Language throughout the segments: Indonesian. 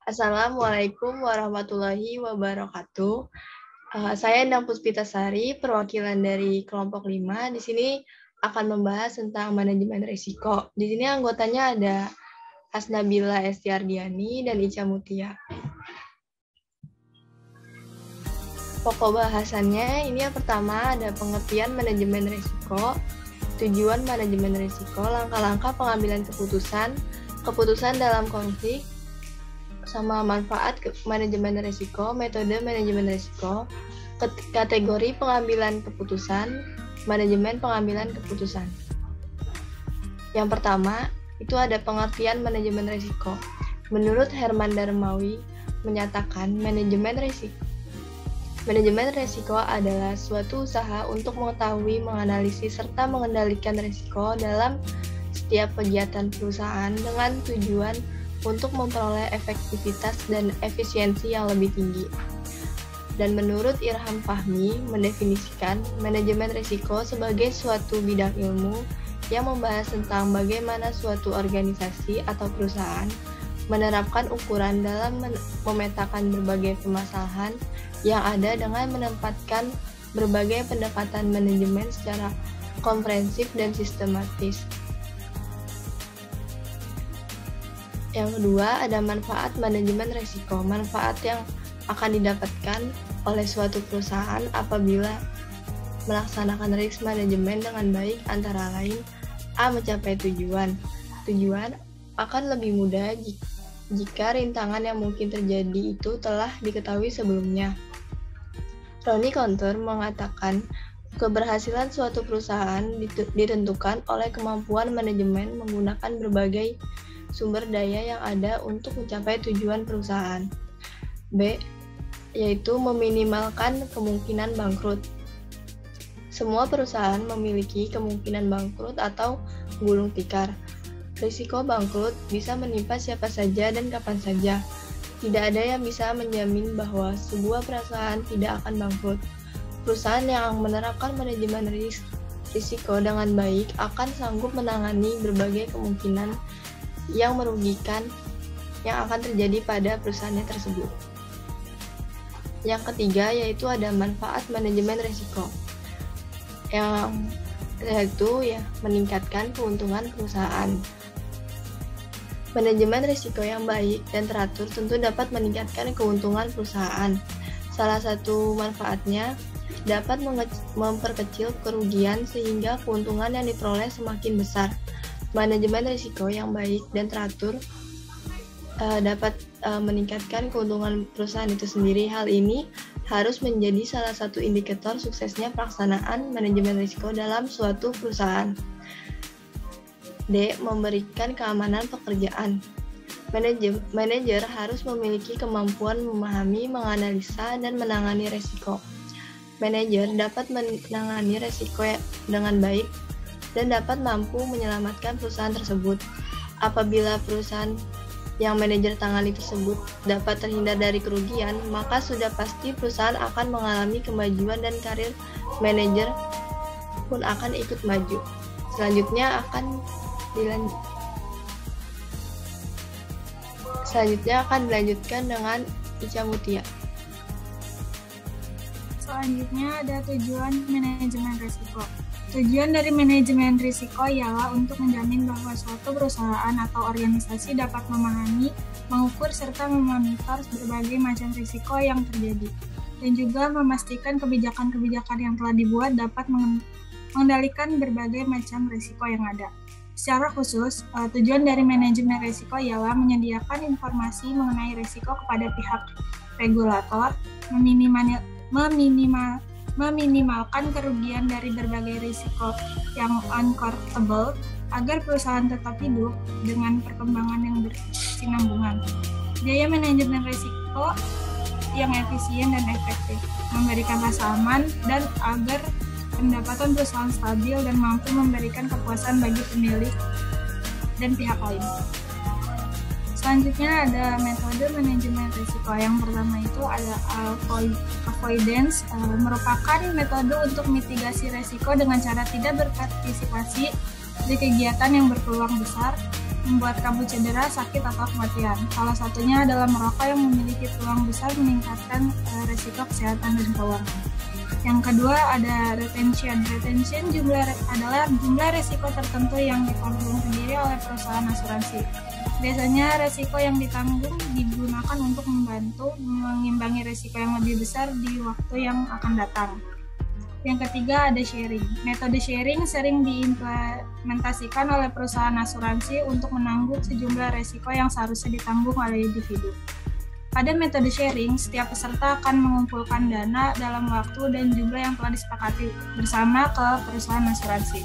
Assalamualaikum warahmatullahi wabarakatuh. Saya Endang Puspitasari, perwakilan dari kelompok 5. Di sini akan membahas tentang manajemen risiko. Di sini anggotanya ada Hasnabila Estiardiani dan Ica Mutia. Pokok bahasannya ini yang pertama ada pengertian manajemen risiko, tujuan manajemen risiko, langkah-langkah pengambilan keputusan dalam konflik, sama manfaat manajemen risiko, metode manajemen risiko, kategori pengambilan keputusan, manajemen pengambilan keputusan. Yang pertama, itu ada pengertian manajemen risiko. Menurut Herman Darmawi menyatakan manajemen risiko adalah suatu usaha untuk mengetahui, menganalisis, serta mengendalikan risiko dalam setiap kegiatan perusahaan dengan tujuan untuk memperoleh efektivitas dan efisiensi yang lebih tinggi. Dan menurut Irham Fahmi, mendefinisikan manajemen risiko sebagai suatu bidang ilmu yang membahas tentang bagaimana suatu organisasi atau perusahaan menerapkan ukuran dalam memetakan berbagai permasalahan yang ada dengan menempatkan berbagai pendekatan manajemen secara komprehensif dan sistematis. Yang kedua, ada manfaat manajemen risiko. Manfaat yang akan didapatkan oleh suatu perusahaan apabila melaksanakan risk manajemen dengan baik antara lain A. Mencapai tujuan. Tujuan akan lebih mudah jika rintangan yang mungkin terjadi itu telah diketahui sebelumnya. Ronnie Counter mengatakan keberhasilan suatu perusahaan ditentukan oleh kemampuan manajemen menggunakan berbagai sumber daya yang ada untuk mencapai tujuan perusahaan. B. Yaitu meminimalkan kemungkinan bangkrut. Semua perusahaan memiliki kemungkinan bangkrut atau gulung tikar. Risiko bangkrut bisa menimpa siapa saja dan kapan saja. Tidak ada yang bisa menjamin bahwa sebuah perusahaan tidak akan bangkrut. Perusahaan yang menerapkan manajemen risiko dengan baik akan sanggup menangani berbagai kemungkinan yang merugikan yang akan terjadi pada perusahaannya tersebut. Yang ketiga yaitu ada manfaat manajemen risiko, yaitu meningkatkan keuntungan perusahaan. Manajemen risiko yang baik dan teratur tentu dapat meningkatkan keuntungan perusahaan. Salah satu manfaatnya dapat memperkecil kerugian sehingga keuntungan yang diperoleh semakin besar. Manajemen risiko yang baik dan teratur dapat meningkatkan keuntungan perusahaan itu sendiri. Hal ini harus menjadi salah satu indikator suksesnya pelaksanaan manajemen risiko dalam suatu perusahaan. D. Memberikan keamanan pekerjaan. Manajer harus memiliki kemampuan memahami, menganalisa, dan menangani risiko. Manajer dapat menangani risiko dengan baik dan dapat mampu menyelamatkan perusahaan tersebut. Apabila perusahaan yang manajer tangani tersebut dapat terhindar dari kerugian, maka sudah pasti perusahaan akan mengalami kemajuan dan karir manajer pun akan ikut maju. Selanjutnya akan dilanjutkan dengan Ica Mutia. Selanjutnya ada tujuan manajemen risiko. Tujuan dari manajemen risiko ialah untuk menjamin bahwa suatu perusahaan atau organisasi dapat memahami, mengukur, serta memonitor berbagai macam risiko yang terjadi, dan juga memastikan kebijakan-kebijakan yang telah dibuat dapat mengendalikan berbagai macam risiko yang ada. Secara khusus, tujuan dari manajemen risiko ialah menyediakan informasi mengenai risiko kepada pihak regulator, meminimalkan kerugian dari berbagai risiko yang uncontrollable agar perusahaan tetap hidup dengan perkembangan yang berkesinambungan. Biaya manajemen risiko yang efisien dan efektif, memberikan rasa aman dan agar pendapatan perusahaan stabil dan mampu memberikan kepuasan bagi pemilik dan pihak lain. Selanjutnya ada metode manajemen risiko. Yang pertama itu ada avoidance, merupakan metode untuk mitigasi risiko dengan cara tidak berpartisipasi dari kegiatan yang berpeluang besar, membuat kamu cedera, sakit, atau kematian. Salah satunya adalah merokok yang memiliki peluang besar meningkatkan risiko kesehatan dan keuangan. Yang kedua ada retention. Retention adalah jumlah risiko tertentu yang ditanggung sendiri oleh perusahaan asuransi. Biasanya risiko yang ditanggung digunakan untuk membantu mengimbangi risiko yang lebih besar di waktu yang akan datang. Yang ketiga ada sharing. Metode sharing sering diimplementasikan oleh perusahaan asuransi untuk menanggung sejumlah risiko yang seharusnya ditanggung oleh individu. Pada metode sharing, setiap peserta akan mengumpulkan dana dalam waktu dan jumlah yang telah disepakati bersama ke perusahaan asuransi.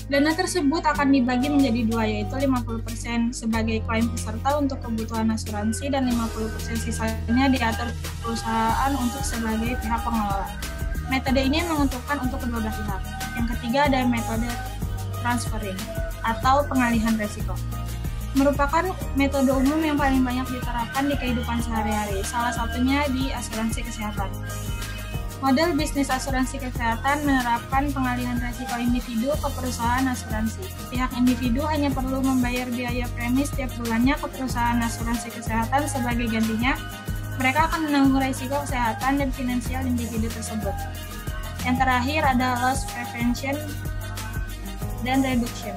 Dana tersebut akan dibagi menjadi dua, yaitu 50% sebagai klaim peserta untuk kebutuhan asuransi dan 50% sisanya diatur perusahaan untuk sebagai pihak pengelola. Metode ini menguntungkan untuk kedua belah pihak. Yang ketiga ada metode transferring atau pengalihan risiko. Merupakan metode umum yang paling banyak diterapkan di kehidupan sehari-hari, salah satunya di asuransi kesehatan. Model bisnis asuransi kesehatan menerapkan pengalihan risiko individu ke perusahaan asuransi. Pihak individu hanya perlu membayar biaya premi setiap bulannya ke perusahaan asuransi kesehatan. Sebagai gantinya, mereka akan menanggung risiko kesehatan dan finansial individu tersebut. Yang terakhir ada loss prevention dan reduction.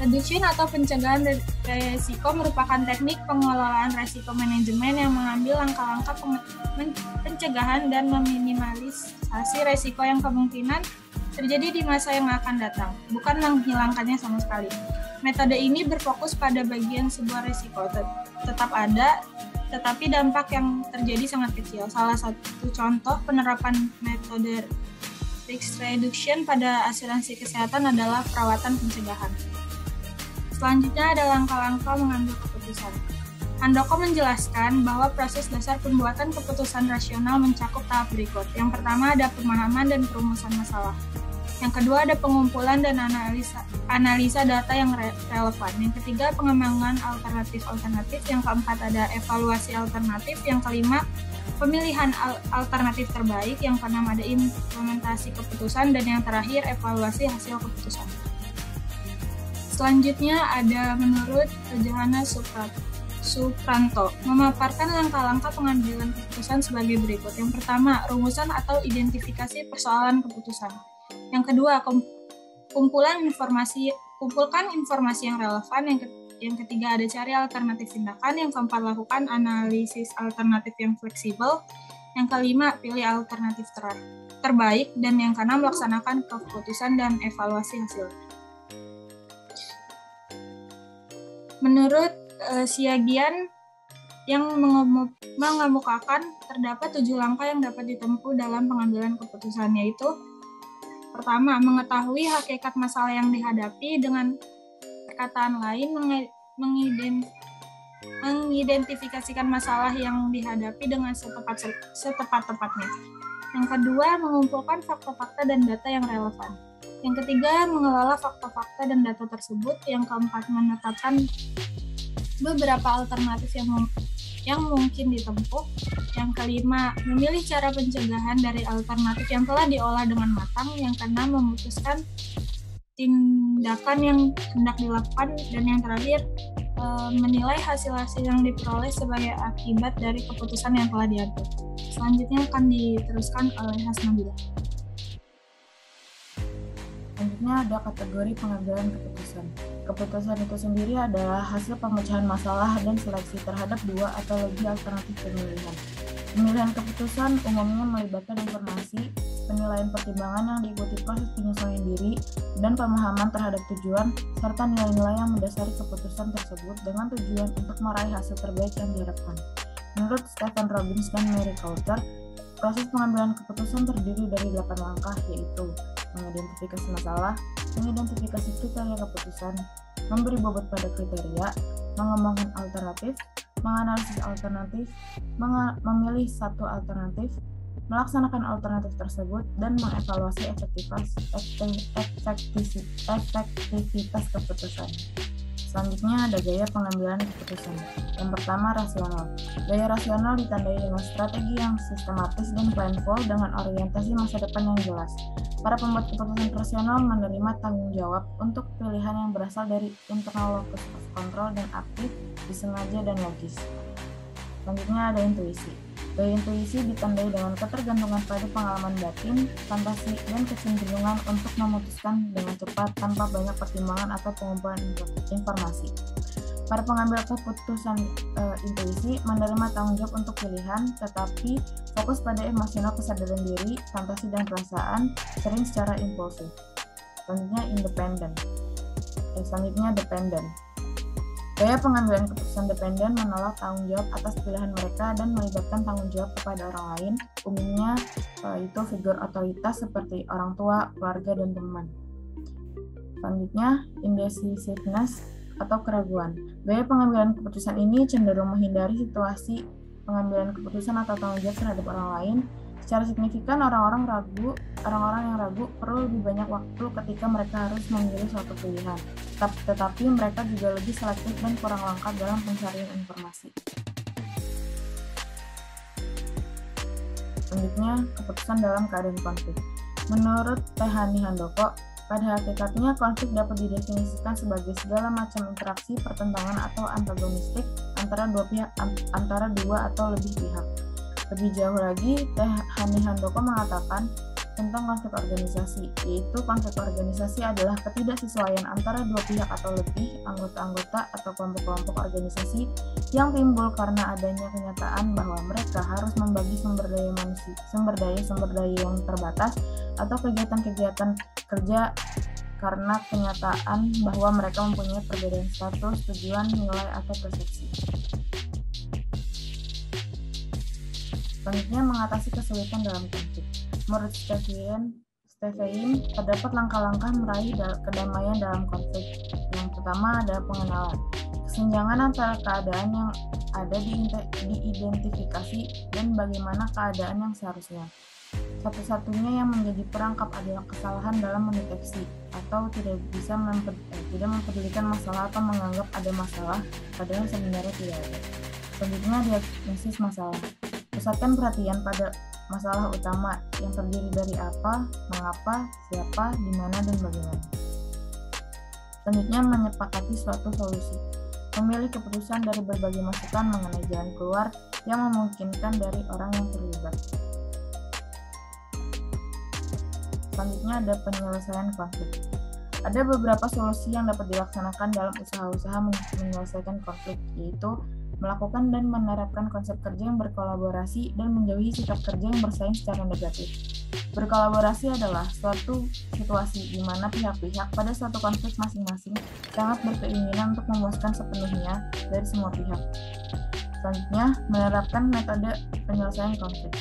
Reduction atau pencegahan risiko merupakan teknik pengelolaan risiko manajemen yang mengambil langkah-langkah pencegahan dan meminimalisasi risiko yang kemungkinan terjadi di masa yang akan datang, bukan menghilangkannya sama sekali. Metode ini berfokus pada bagian sebuah risiko tetap ada, tetapi dampak yang terjadi sangat kecil. Salah satu contoh penerapan metode risk reduction pada asuransi kesehatan adalah perawatan pencegahan. Selanjutnya ada langkah-langkah mengambil keputusan. Handoko menjelaskan bahwa proses dasar pembuatan keputusan rasional mencakup tahap berikut. Yang pertama ada pemahaman dan perumusan masalah. Yang kedua ada pengumpulan dan analisa data yang relevan. Yang ketiga pengembangan alternatif-alternatif. Yang keempat ada evaluasi alternatif. Yang kelima pemilihan alternatif terbaik. Yang keenam ada implementasi keputusan. Dan yang terakhir evaluasi hasil keputusan. Selanjutnya ada menurut Johana Supranto memaparkan langkah-langkah pengambilan keputusan sebagai berikut. Yang pertama, rumusan atau identifikasi persoalan keputusan. Yang kedua, kumpulkan informasi yang relevan. Yang ketiga ada cari alternatif tindakan. Yang keempat, lakukan analisis alternatif yang fleksibel. Yang kelima, pilih alternatif terbaik. Dan yang keenam, laksanakan keputusan dan evaluasi hasil. Menurut Siagian yang mengemukakan terdapat 7 langkah yang dapat ditempuh dalam pengambilan keputusan, yaitu pertama, mengetahui hakikat masalah yang dihadapi. Dengan perkataan lain, mengidentifikasikan masalah yang dihadapi dengan setepat-tepatnya. Yang kedua, mengumpulkan fakta-fakta dan data yang relevan. Yang ketiga, mengelola fakta-fakta dan data tersebut. Yang keempat, menetapkan beberapa alternatif yang mungkin ditempuh. Yang kelima, memilih cara pencegahan dari alternatif yang telah diolah dengan matang. Yang keenam, memutuskan tindakan yang hendak dilakukan. Dan yang terakhir, menilai hasil-hasil yang diperoleh sebagai akibat dari keputusan yang telah diambil. Selanjutnya akan diteruskan oleh Hasnabila. Selanjutnya ada kategori pengambilan keputusan. Keputusan itu sendiri adalah hasil pemecahan masalah dan seleksi terhadap 2 atau lebih alternatif pemilihan. Pemilihan keputusan umumnya melibatkan informasi, penilaian pertimbangan yang diikuti proses penyesuaian diri, dan pemahaman terhadap tujuan, serta nilai-nilai yang mendasari keputusan tersebut dengan tujuan untuk meraih hasil terbaik yang diharapkan. Menurut Stephen Robbins dan Mary Coulter, proses pengambilan keputusan terdiri dari 8 langkah, yaitu mengidentifikasi masalah, mengidentifikasi kriteria keputusan, memberi bobot pada kriteria, mengembangkan alternatif, menganalisis alternatif, memilih satu alternatif, melaksanakan alternatif tersebut, dan mengevaluasi efektivitas keputusan. Selanjutnya ada gaya pengambilan keputusan. Yang pertama, rasional. Gaya rasional ditandai dengan strategi yang sistematis dan planful dengan orientasi masa depan yang jelas. Para pembuat keputusan personal menerima tanggung jawab untuk pilihan yang berasal dari internal locus of control dan aktif, disengaja dan logis. Selanjutnya ada intuisi. Gaya intuisi ditandai dengan ketergantungan pada pengalaman batin, fantasi, dan kecenderungan untuk memutuskan dengan cepat tanpa banyak pertimbangan atau pengumpulan informasi. Para pengambil keputusan intuisi menerima tanggung jawab untuk pilihan, tetapi fokus pada emosional kesadaran diri, fantasi, dan perasaan, sering secara impulsif. Selanjutnya independen. Selanjutnya dependen. Gaya pengambilan keputusan dependen menolak tanggung jawab atas pilihan mereka dan melibatkan tanggung jawab kepada orang lain, umumnya itu figur otoritas seperti orang tua, keluarga, dan teman. Selanjutnya indecisiveness atau keraguan. Gaya pengambilan keputusan ini cenderung menghindari situasi pengambilan keputusan atau tanggung jawab terhadap orang lain. Secara signifikan, orang-orang yang ragu perlu lebih banyak waktu ketika mereka harus memilih suatu pilihan. Tetapi mereka juga lebih selektif dan kurang lengkap dalam pencarian informasi. Selanjutnya, keputusan dalam keadaan konflik. Menurut Tehani Handoko, pada hakikatnya, konflik dapat didefinisikan sebagai segala macam interaksi, pertentangan, atau antagonistik antara dua atau lebih pihak. Lebih jauh lagi, Tehani Handoko mengatakan tentang konflik organisasi, yaitu konflik organisasi adalah ketidaksesuaian antara dua pihak atau lebih anggota-anggota atau kelompok-kelompok organisasi yang timbul karena adanya kenyataan bahwa mereka harus membagi sumber daya yang terbatas atau kegiatan-kegiatan kerja karena kenyataan bahwa mereka mempunyai perbedaan status, tujuan, nilai, atau persepsi. Selanjutnya, mengatasi kesulitan dalam konflik. Menurut Stefain, terdapat langkah-langkah meraih kedamaian dalam konflik. Yang pertama ada pengenalan. Kesenjangan antara keadaan yang ada diidentifikasi dan bagaimana keadaan yang seharusnya. Satu-satunya yang menjadi perangkap adalah kesalahan dalam mendeteksi atau tidak mempedulikan masalah atau menganggap ada masalah, padahal sebenarnya tidak ada. Selanjutnya, diagnosis masalah. Pusatkan perhatian pada masalah utama yang terdiri dari apa, mengapa, siapa, di mana, dan bagaimana. Selanjutnya, menyepakati suatu solusi. Memilih keputusan dari berbagai masukan mengenai jalan keluar yang memungkinkan dari orang yang terlibat. Selanjutnya ada penyelesaian konflik. Ada beberapa solusi yang dapat dilaksanakan dalam usaha-usaha menyelesaikan konflik, yaitu melakukan dan menerapkan konsep kerja yang berkolaborasi dan menjauhi sikap kerja yang bersaing secara negatif. Berkolaborasi adalah suatu situasi di mana pihak-pihak pada suatu konflik masing-masing sangat berkeinginan untuk memuaskan sepenuhnya dari semua pihak. Selanjutnya, menerapkan metode penyelesaian konflik.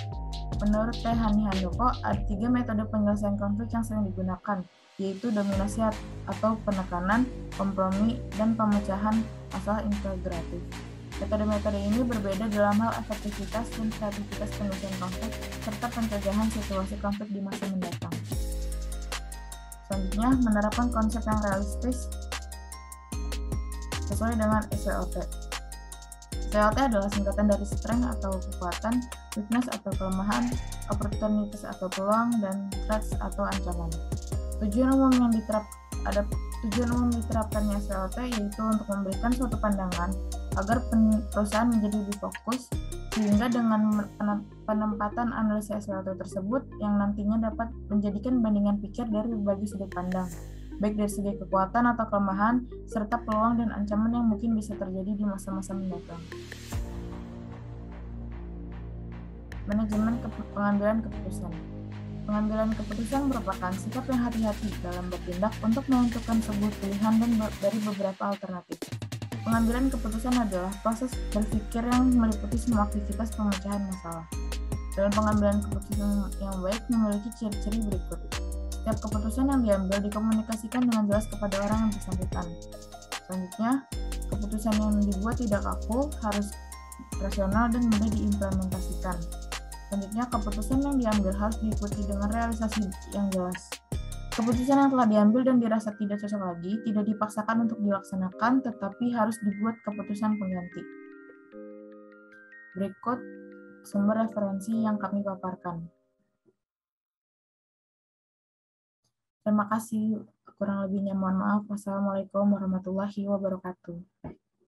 Menurut Tehani Handoko, ada 3 metode penyelesaian konflik yang sering digunakan, yaitu dominasi atau penekanan, kompromi, dan pemecahan masalah integratif. Metode-metode ini berbeda dalam hal efektivitas dan kreativitas penyelesaian konflik, serta pencegahan situasi konflik di masa mendatang. Selanjutnya, menerapkan konsep yang realistis sesuai dengan SWOT. SWOT adalah singkatan dari strength atau kekuatan, weakness atau kelemahan, opportunities atau peluang, dan threats atau ancaman. Tujuan umum diterapkannya SWOT yaitu untuk memberikan suatu pandangan agar perusahaan menjadi lebih fokus, sehingga dengan penempatan analisis SWOT tersebut yang nantinya dapat menjadikan bandingan pikir dari berbagai sudut pandang, baik dari segi kekuatan atau kelemahan, serta peluang dan ancaman yang mungkin bisa terjadi di masa-masa mendatang. Manajemen pengambilan keputusan. Pengambilan keputusan merupakan sikap yang hati-hati dalam bertindak untuk menentukan sebuah pilihan dari beberapa alternatif. Pengambilan keputusan adalah proses berpikir yang meliputi semua aktivitas pemecahan masalah. Dalam pengambilan keputusan yang baik memiliki ciri-ciri berikut. Setiap keputusan yang diambil dikomunikasikan dengan jelas kepada orang yang bersangkutan. Selanjutnya, keputusan yang dibuat tidak kaku, harus rasional dan mudah diimplementasikan. Selanjutnya, keputusan yang diambil harus diikuti dengan realisasi yang jelas. Keputusan yang telah diambil dan dirasa tidak cocok lagi tidak dipaksakan untuk dilaksanakan, tetapi harus dibuat keputusan pengganti. Berikut sumber referensi yang kami paparkan. Terima kasih. Kurang lebihnya mohon maaf. Wassalamualaikum warahmatullahi wabarakatuh.